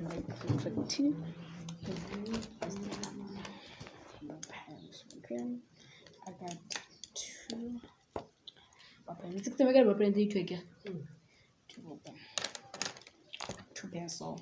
for 2. The blue is the hammer. The pens again. I got 2 weapons. 6 weapons each again. 2 of them. 2 pencil.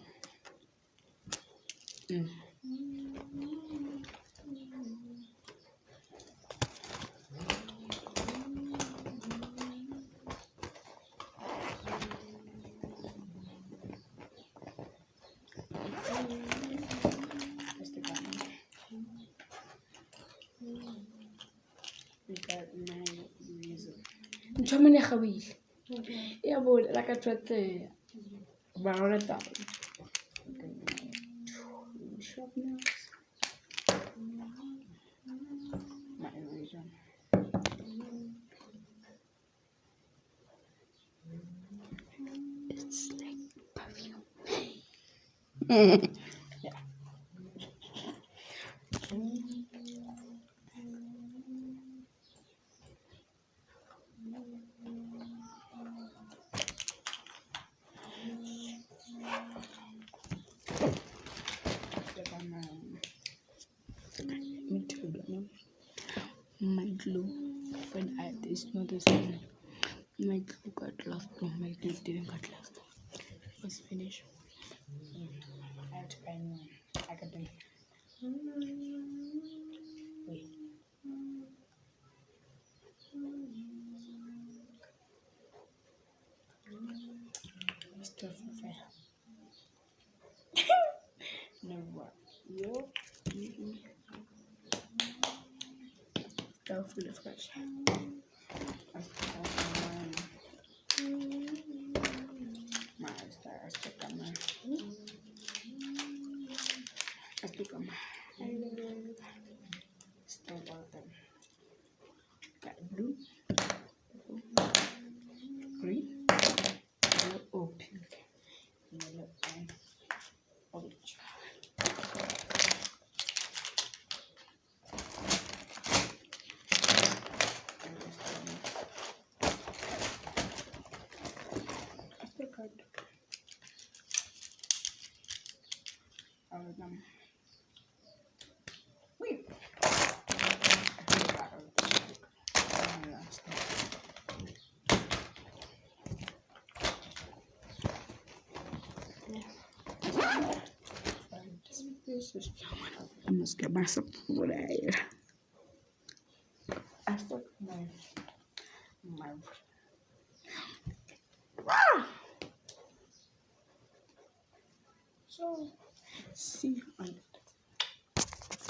Many Hawil. Yeah, but like I tried to Barretta. Sharpness. My region. It's like perfume. Yeah. My glue when I it's not the same. My glue got lost. No, my glue didn't get lost. It was finished. I had to buy new one. I got them. Wait. Still for fair. No what? Yo. Still full of fresh. My star. I stick on my. Still got them. Got blue, green, yellow, oh pink, yellow and orange. All of them. Wait. I must get myself over there. I stuck my so see on